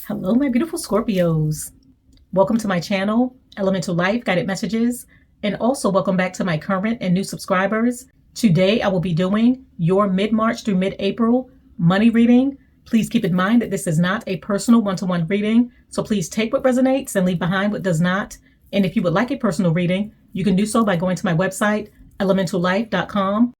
Hello, my beautiful Scorpios. Welcome to my channel, EleMental Lyfe Guided Messages, and also welcome back to my current and new subscribers. Today, I will be doing your mid-March through mid-April money reading. Please keep in mind that this is not a personal one-to-one reading, so please take what resonates and leave behind what does not. And if you would like a personal reading, you can do so by going to my website, ElementalLyfe.com.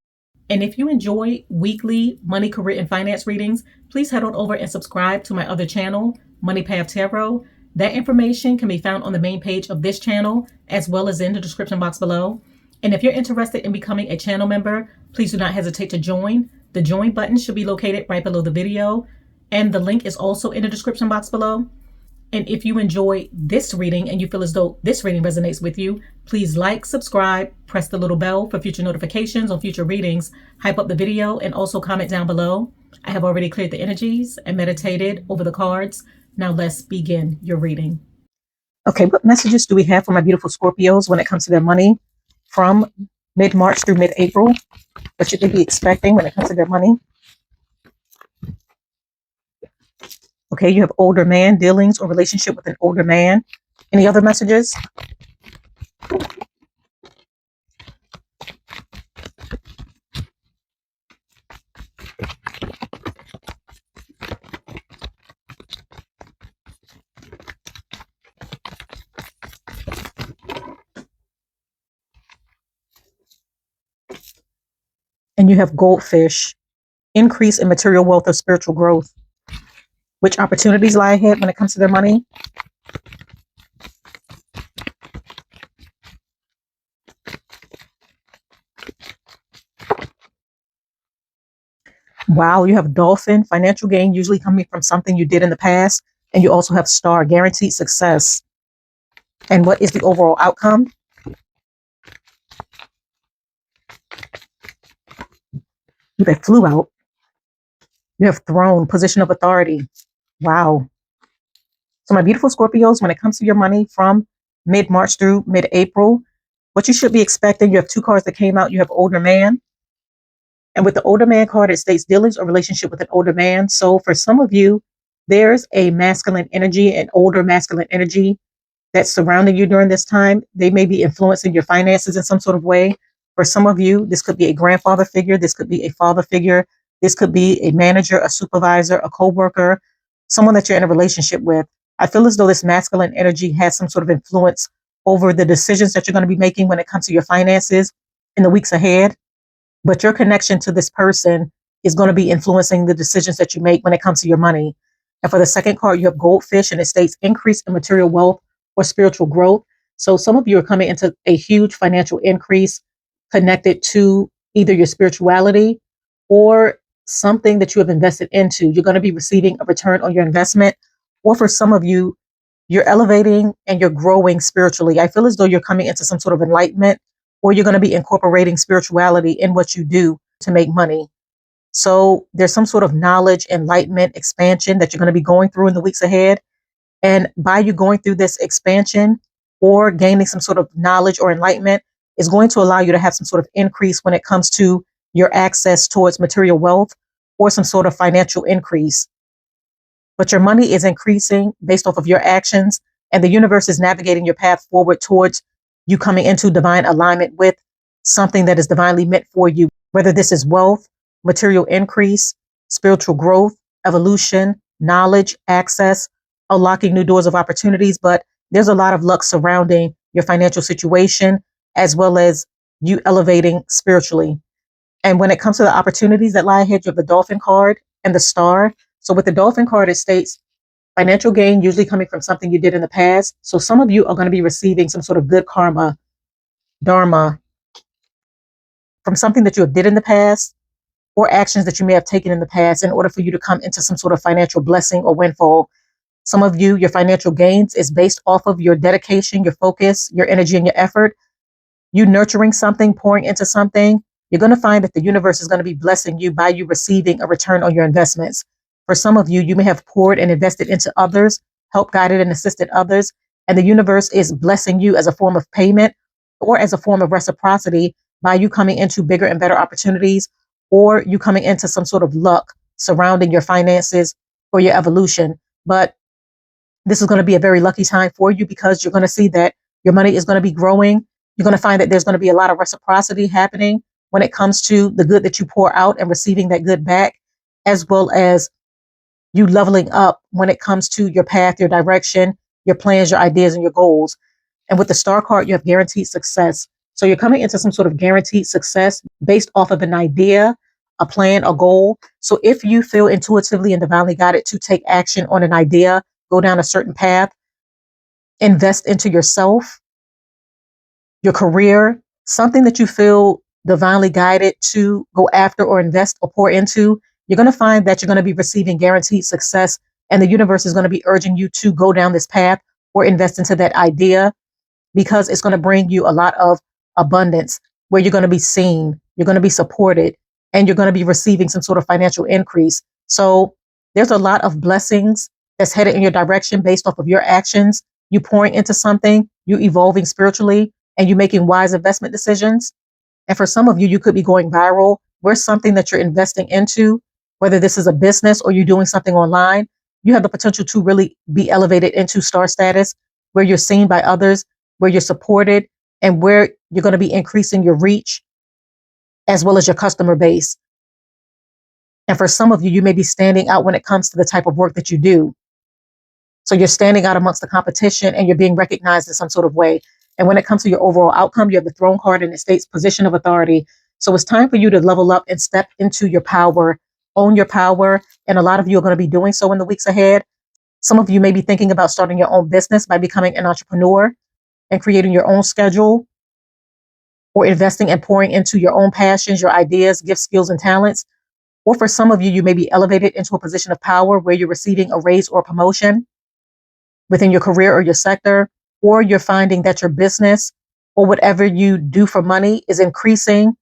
And if you enjoy weekly money, career, and finance readings, please head on over and subscribe to my other channel, Money Path Tarot. That information can be found on the main page of this channel, as well as in the description box below. And if you're interested in becoming a channel member, please do not hesitate to join. The join button should be located right below the video, and the link is also in the description box below. And if you enjoy this reading and you feel as though this reading resonates with you, please like, subscribe, press the little bell for future notifications on future readings, hype up the video, and also comment down below. I have already cleared the energies and meditated over the cards. Now let's begin your reading. Okay, what messages do we have for my beautiful Scorpios when it comes to their money from mid-March through mid-April? What should they be expecting when it comes to their money? Okay, you have older man, dealings or relationship with an older man. Any other messages? And you have goldfish, increase in material wealth or spiritual growth. Which opportunities lie ahead when it comes to their money? Wow, you have dolphin, financial gain usually coming from something you did in the past. And you also have star, guaranteed success. And what is the overall outcome? That flew out. You have throne, position of authority. Wow. So my beautiful Scorpios, when it comes to your money from mid-March through mid-April, what you should be expecting, you have two cards that came out. You have older man. And with the older man card, it states dealings or relationship with an older man. So for some of you, there's a masculine energy, an older masculine energy that's surrounding you during this time. They may be influencing your finances in some sort of way. For some of you, this could be a grandfather figure. This could be a father figure. This could be a manager, a supervisor, a coworker, someone that you're in a relationship with. I feel as though this masculine energy has some sort of influence over the decisions that you're going to be making when it comes to your finances in the weeks ahead. But your connection to this person is going to be influencing the decisions that you make when it comes to your money. And for the second card, you have goldfish, and it states increase in material wealth or spiritual growth. So some of you are coming into a huge financial increase connected to either your spirituality or something that you have invested into. You're going to be receiving a return on your investment. Or for some of you, you're elevating and you're growing spiritually. I feel as though you're coming into some sort of enlightenment, or you're going to be incorporating spirituality in what you do to make money. So there's some sort of knowledge, enlightenment, expansion that you're going to be going through in the weeks ahead. And by you going through this expansion or gaining some sort of knowledge or enlightenment is going to allow you to have some sort of increase when it comes to your access towards material wealth or some sort of financial increase. But your money is increasing based off of your actions, and the universe is navigating your path forward towards you coming into divine alignment with something that is divinely meant for you, whether this is wealth, material increase, spiritual growth, evolution, knowledge, access, unlocking new doors of opportunities. But there's a lot of luck surrounding your financial situation, as well as you elevating spiritually. And when it comes to the opportunities that lie ahead, you have the dolphin card and the star. So with the dolphin card, it states financial gain usually coming from something you did in the past. So some of you are going to be receiving some sort of good karma, dharma, from something that you did in the past or actions that you may have taken in the past in order for you to come into some sort of financial blessing or windfall. Some of you, your financial gains is based off of your dedication, your focus, your energy, and your effort. You nurturing something, pouring into something. You're going to find that the universe is going to be blessing you by you receiving a return on your investments. For some of you, you may have poured and invested into others, helped, guided, and assisted others, and the universe is blessing you as a form of payment or as a form of reciprocity by you coming into bigger and better opportunities, or you coming into some sort of luck surrounding your finances or your evolution. But This is going to be a very lucky time for you because you're going to see that your money is going to be growing. You're going to find that there's going to be a lot of reciprocity happening when it comes to the good that you pour out and receiving that good back, as well as you leveling up when it comes to your path, your direction, your plans, your ideas, and your goals. And with the star card, you have guaranteed success. So you're coming into some sort of guaranteed success based off of an idea, a plan, a goal. So if you feel intuitively and divinely guided to take action on an idea, go down a certain path, invest into yourself, your career, something that you feel divinely guided to go after or invest or pour into, you're going to find that you're going to be receiving guaranteed success. And the universe is going to be urging you to go down this path or invest into that idea, because it's going to bring you a lot of abundance where you're going to be seen, you're going to be supported, and you're going to be receiving some sort of financial increase. So there's a lot of blessings that's headed in your direction based off of your actions, you pouring into something, you evolving spiritually, and you making wise investment decisions. And for some of you, you could be going viral where something that you're investing into, whether this is a business or you're doing something online, you have the potential to really be elevated into star status where you're seen by others, where you're supported, and where you're going to be increasing your reach as well as your customer base. And for some of you, you may be standing out when it comes to the type of work that you do. So you're standing out amongst the competition and you're being recognized in some sort of way. And when it comes to your overall outcome, you have the throne card and it states position of authority. So it's time for you to level up and step into your power, own your power. And a lot of you are going to be doing so in the weeks ahead. Some of you may be thinking about starting your own business by becoming an entrepreneur and creating your own schedule, or investing and pouring into your own passions, your ideas, gifts, skills, and talents. Or for some of you, you may be elevated into a position of power where you're receiving a raise or promotion within your career or your sector, or you're finding that your business or whatever you do for money is increasing,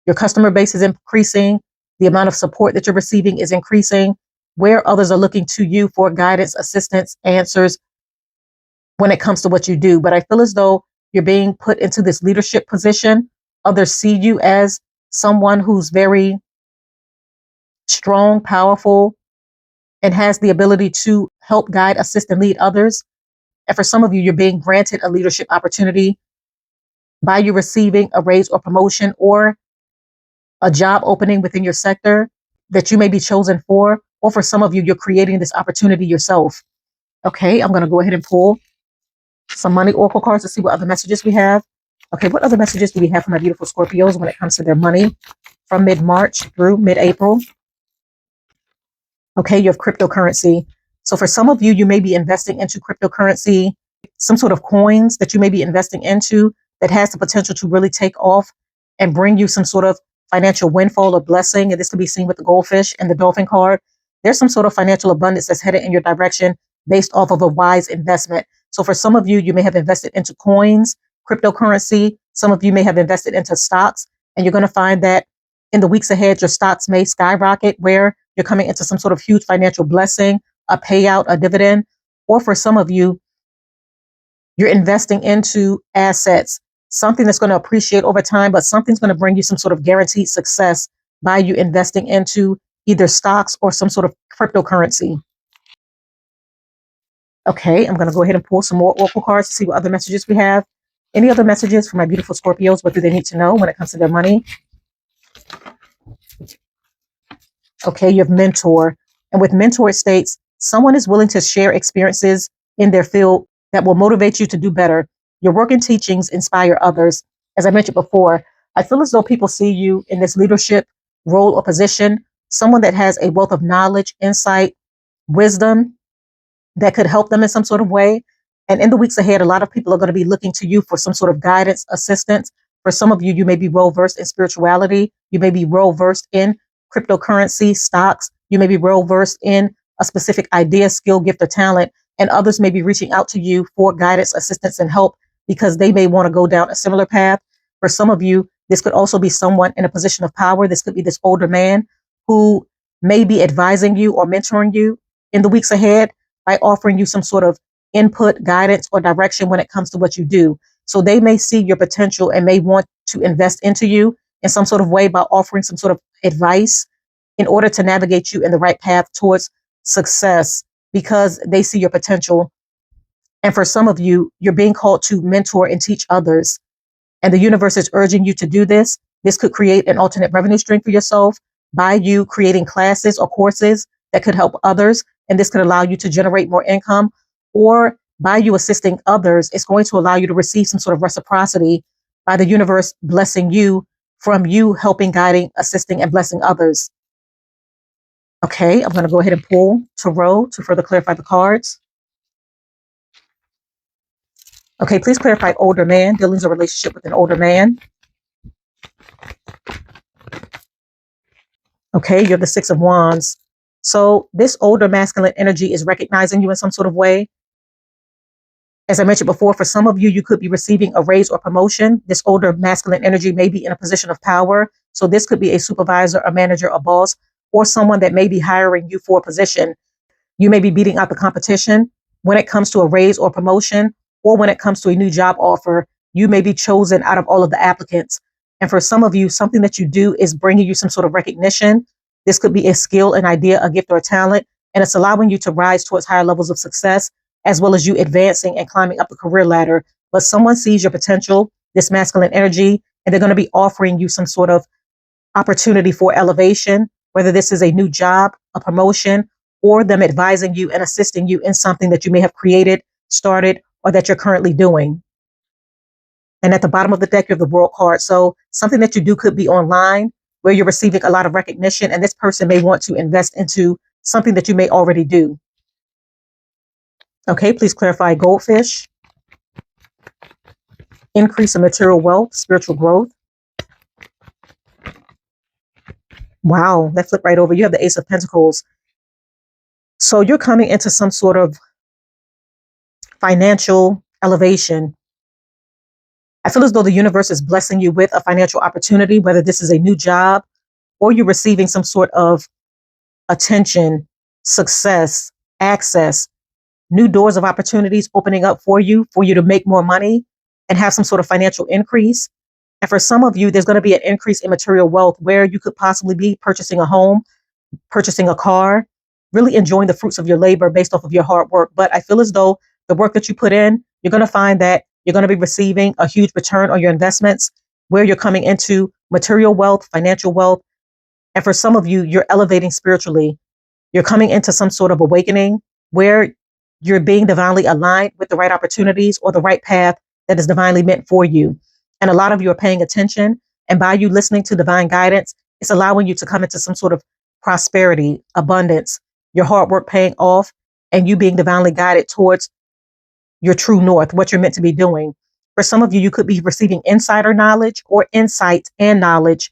your customer base is increasing, the amount of support that you're receiving is increasing, where others are looking to you for guidance, assistance, answers when it comes to what you do. But I feel as though you're being put into this leadership position. Others see you as someone who's very strong, powerful, and has the ability to help guide, assist, and lead others. And for some of you, you're being granted a leadership opportunity by you receiving a raise or promotion or a job opening within your sector that you may be chosen for. Or for some of you, you're creating this opportunity yourself. Okay, I'm going to go ahead and pull some money oracle cards to see what other messages we have. Okay, what other messages do we have for my beautiful Scorpios when it comes to their money from mid-March through mid-April? Okay, you have cryptocurrency. So for some of you, you may be investing into cryptocurrency, some sort of coins that you may be investing into that has the potential to really take off and bring you some sort of financial windfall or blessing. And this can be seen with the goldfish and the dolphin card. There's some sort of financial abundance that's headed in your direction based off of a wise investment. So for some of you, you may have invested into coins, cryptocurrency. Some of you may have invested into stocks, and you're going to find that in the weeks ahead, your stocks may skyrocket where you're coming into some sort of huge financial blessing, a payout, a dividend. Or for some of you, you're investing into assets, something that's going to appreciate over time, but something's going to bring you some sort of guaranteed success by you investing into either stocks or some sort of cryptocurrency. Okay, I'm going to go ahead and pull some more oracle cards to see what other messages we have. Any other messages for my beautiful Scorpios? What do they need to know when it comes to their money? Okay, you have mentor. And with mentor, it states someone is willing to share experiences in their field that will motivate you to do better. Your work and teachings inspire others. As I mentioned before, I feel as though people see you in this leadership role or position, someone that has a wealth of knowledge, insight, wisdom that could help them in some sort of way. And in the weeks ahead, a lot of people are going to be looking to you for some sort of guidance, assistance. For some of you, you may be well versed in spirituality. You may be well versed in cryptocurrency, stocks. You may be well versed in a specific idea, skill, gift, or talent. And others may be reaching out to you for guidance, assistance, and help because they may want to go down a similar path. For some of you, this could also be someone in a position of power. This could be this older man who may be advising you or mentoring you in the weeks ahead by offering you some sort of input, guidance, or direction when it comes to what you do. So they may see your potential and may want to invest into you in some sort of way by offering some sort of advice in order to navigate you in the right path towards success because they see your potential And for some of you, you're being called to mentor and teach others. And the universe is urging you to do this. This could create an alternate revenue stream for yourself by you creating classes or courses that could help others. And this could allow you to generate more income, or by you assisting others, it's going to allow you to receive some sort of reciprocity by the universe blessing you from you helping, guiding, assisting, and blessing others. Okay, I'm going to go ahead and pull Tarot to further clarify the cards. Okay, please clarify older man, dealings or relationship with an older man. Okay, you're the Six of Wands. So this older masculine energy is recognizing you in some sort of way. As I mentioned before, for some of you, you could be receiving a raise or promotion. This older masculine energy may be in a position of power. So this could be a supervisor, a manager, a boss, or someone that may be hiring you for a position. You may be beating out the competition when it comes to a raise or promotion, or when it comes to a new job offer. You may be chosen out of all of the applicants. And for some of you, something that you do is bringing you some sort of recognition. This could be a skill, an idea, a gift, or a talent, and it's allowing you to rise towards higher levels of success, as well as you advancing and climbing up the career ladder. But someone sees your potential, this masculine energy, and they're going to be offering you some sort of opportunity for elevation, whether this is a new job, a promotion, or them advising you and assisting you in something that you may have created, started, or that you're currently doing. And at the bottom of the deck, you have the World card. So something that you do could be online where you're receiving a lot of recognition, and this person may want to invest into something that you may already do. Okay, please clarify Goldfish. Increase in material wealth, spiritual growth. Wow, that flipped right over. You have the Ace of Pentacles. So you're coming into some sort of financial elevation. I feel as though the universe is blessing you with a financial opportunity, whether this is a new job or you're receiving some sort of attention, success, access, new doors of opportunities opening up for you to make more money and have some sort of financial increase. And for some of you, there's going to be an increase in material wealth where you could possibly be purchasing a home, purchasing a car, really enjoying the fruits of your labor based off of your hard work. But I feel as though the work that you put in, you're going to find that you're going to be receiving a huge return on your investments where you're coming into material wealth, financial wealth. And for some of you, you're elevating spiritually. You're coming into some sort of awakening where you're being divinely aligned with the right opportunities or the right path that is divinely meant for you. And a lot of you are paying attention. And by you listening to divine guidance, it's allowing you to come into some sort of prosperity, abundance, your hard work paying off, and you being divinely guided towards your true north, what you're meant to be doing. For some of you, you could be receiving insider knowledge or insight and knowledge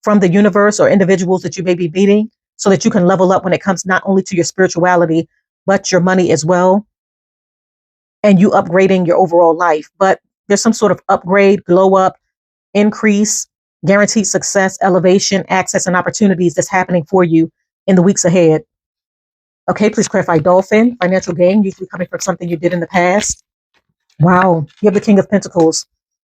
from the universe or individuals that you may be meeting so that you can level up when it comes not only to your spirituality, but your money as well. And you upgrading your overall life. But there's some sort of upgrade, glow up, increase, guaranteed success, elevation, access, and opportunities that's happening for you in the weeks ahead. Okay, please clarify Dolphin. Financial gain, usually coming from something you did in the past. Wow, you have the King of Pentacles.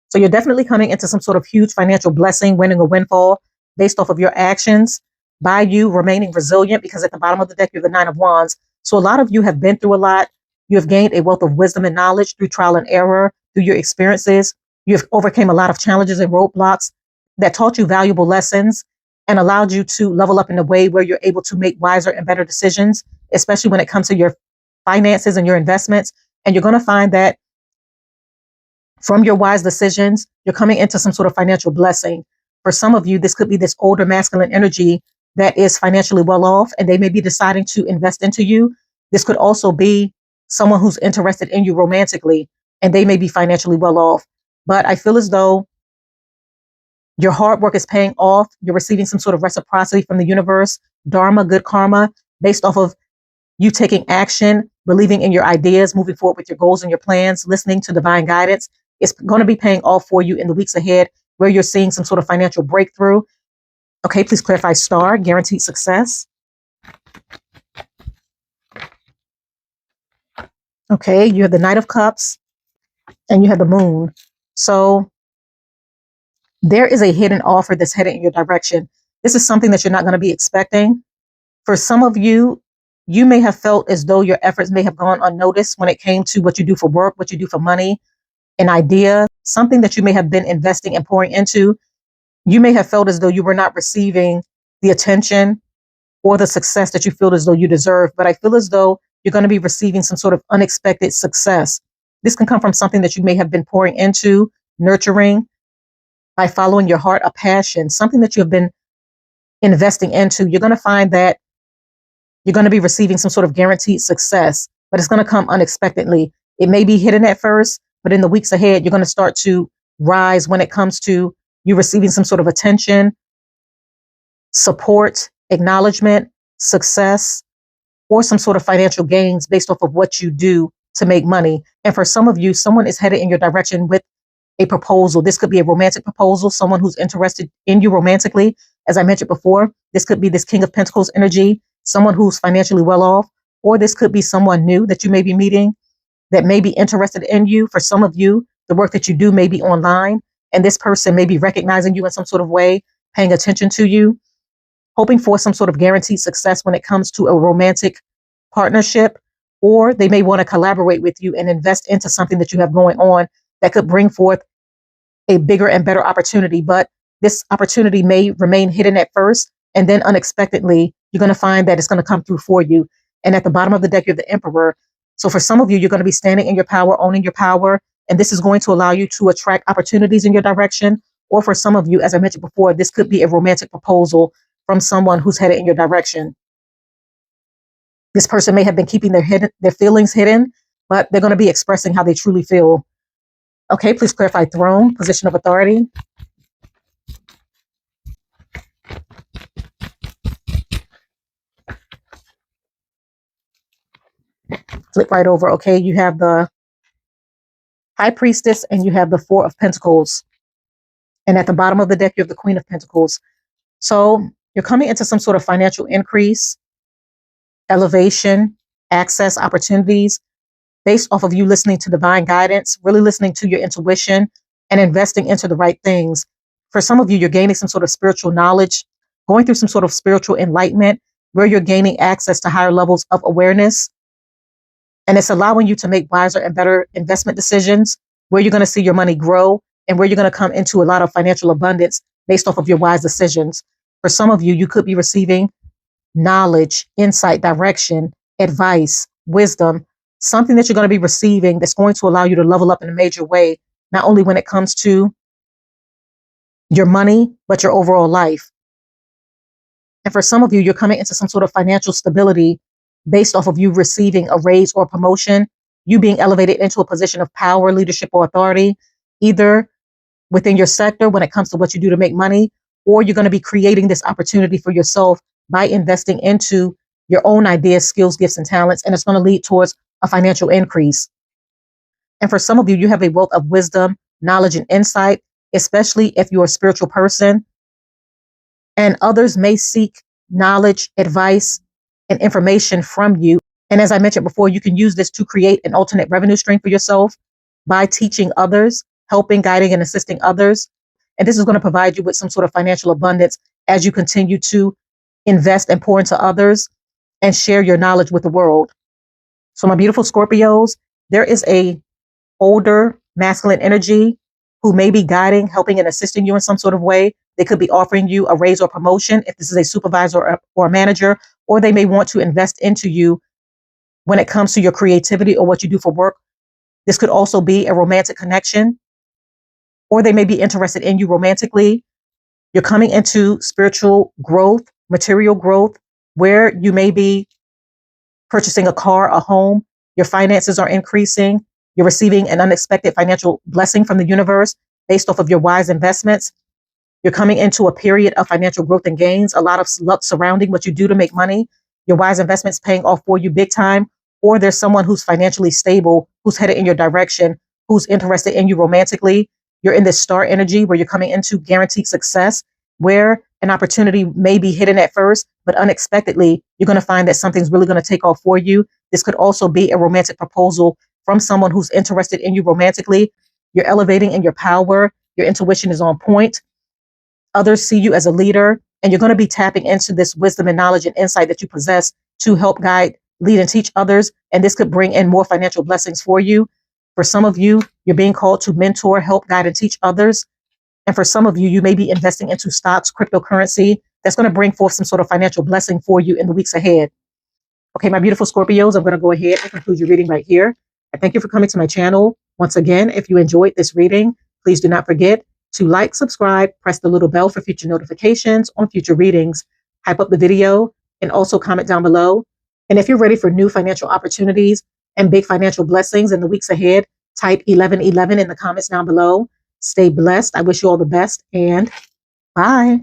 So you're definitely coming into some sort of huge financial blessing, winning a windfall based off of your actions by you remaining resilient, because at the bottom of the deck, you have the Nine of Wands. So a lot of you have been through a lot. You have gained a wealth of wisdom and knowledge through trial and error, through your experiences. You have overcame a lot of challenges and roadblocks that taught you valuable lessons and allowed you to level up in a way where you're able to make wiser and better decisions, especially when it comes to your finances and your investments. And you're going to find that from your wise decisions, you're coming into some sort of financial blessing. For some of you, this could be this older masculine energy that is financially well off, and they may be deciding to invest into you. This could also be someone who's interested in you romantically, and they may be financially well off. But I feel as though your hard work is paying off. You're receiving some sort of reciprocity from the universe, dharma, good karma, based off of you taking action, believing in your ideas, moving forward with your goals and your plans, listening to divine guidance. It's going to be paying off for you in the weeks ahead where you're seeing some sort of financial breakthrough. Okay, please clarify Star, guaranteed success. Okay, you have the Knight of Cups and you have the Moon. So there is a hidden offer that's headed in your direction. This is something that you're not going to be expecting. For some of you, you may have felt as though your efforts may have gone unnoticed when it came to what you do for work, what you do for money, an idea, something that you may have been investing and pouring into. You may have felt as though you were not receiving the attention or the success that you feel as though you deserve. But I feel as though you're going to be receiving some sort of unexpected success. This can come from something that you may have been pouring into, nurturing, by following your heart, a passion, something that you have been investing into. You're going to find that you're going to be receiving some sort of guaranteed success, but it's going to come unexpectedly. It may be hidden at first, but in the weeks ahead, you're going to start to rise when it comes to you receiving some sort of attention, support, acknowledgement, success, or some sort of financial gains based off of what you do to make money. And for some of you, someone is headed in your direction with a proposal. This could be a romantic proposal, someone who's interested in you romantically. As I mentioned before, this could be this King of Pentacles energy, someone who's financially well off, or this could be someone new that you may be meeting that may be interested in you. For some of you, the work that you do may be online, and this person may be recognizing you in some sort of way, paying attention to you, hoping for some sort of guaranteed success when it comes to a romantic partnership, or they may want to collaborate with you and invest into something that you have going on that could bring forth a bigger and better opportunity. But this opportunity may remain hidden at first, and then unexpectedly, you're going to find that it's going to come through for you. And at the bottom of the deck, you're the Emperor. So for some of you, you're going to be standing in your power, owning your power, and this is going to allow you to attract opportunities in your direction. Or for some of you, as I mentioned before, this could be a romantic proposal from someone who's headed in your direction. This person may have been keeping their feelings hidden, but they're going to be expressing how they truly feel. Okay, please clarify throne, position of authority. Flip right over. Okay, you have the High Priestess and you have the Four of Pentacles. And at the bottom of the deck, you have the Queen of Pentacles. So you're coming into some sort of financial increase, elevation, access, opportunities based off of you listening to divine guidance, really listening to your intuition and investing into the right things. For some of you, you're gaining some sort of spiritual knowledge, going through some sort of spiritual enlightenment where you're gaining access to higher levels of awareness. And it's allowing you to make wiser and better investment decisions where you're going to see your money grow and where you're going to come into a lot of financial abundance based off of your wise decisions. For some of you, you could be receiving knowledge, insight, direction, advice, wisdom, something that you're going to be receiving that's going to allow you to level up in a major way, not only when it comes to your money, but your overall life. And for some of you, you're coming into some sort of financial stability based off of you receiving a raise or promotion, you being elevated into a position of power, leadership, or authority, either within your sector when it comes to what you do to make money, or you're going to be creating this opportunity for yourself by investing into your own ideas, skills, gifts, and talents, and it's going to lead towards a financial increase. And for some of you, you have a wealth of wisdom, knowledge, and insight, especially if you're a spiritual person, and others may seek knowledge, advice, and information from you. And as I mentioned before, you can use this to create an alternate revenue stream for yourself by teaching others, helping, guiding, and assisting others. And this is going to provide you with some sort of financial abundance as you continue to invest and pour into others and share your knowledge with the world. So my beautiful Scorpios, there is a older masculine energy who may be guiding, helping, and assisting you in some sort of way. They could be offering you a raise or promotion if this is a supervisor or a manager, or they may want to invest into you when it comes to your creativity or what you do for work. This could also be a romantic connection, or they may be interested in you romantically. You're coming into spiritual growth, material growth, where you may be purchasing a car, a home, your finances are increasing, you're receiving an unexpected financial blessing from the universe based off of your wise investments. You're coming into a period of financial growth and gains, a lot of luck surrounding what you do to make money. Your wise investments paying off for you big time, or there's someone who's financially stable, who's headed in your direction, who's interested in you romantically. You're in this star energy where you're coming into guaranteed success, where an opportunity may be hidden at first, but unexpectedly, you're going to find that something's really going to take off for you. This could also be a romantic proposal from someone who's interested in you romantically. You're elevating in your power. Your intuition is on point. Others see you as a leader, and you're going to be tapping into this wisdom and knowledge and insight that you possess to help guide, lead, and teach others. And this could bring in more financial blessings for you. For some of you, you're being called to mentor, help, guide, and teach others. And for some of you, you may be investing into stocks, cryptocurrency. That's going to bring forth some sort of financial blessing for you in the weeks ahead. Okay, my beautiful Scorpios, I'm going to go ahead and conclude your reading right here. I thank you for coming to my channel. Once again, if you enjoyed this reading, please do not forget to like, subscribe, press the little bell for future notifications on future readings, hype up the video, and also comment down below. And if you're ready for new financial opportunities and big financial blessings in the weeks ahead, type 1111 in the comments down below. Stay blessed. I wish you all the best, and bye.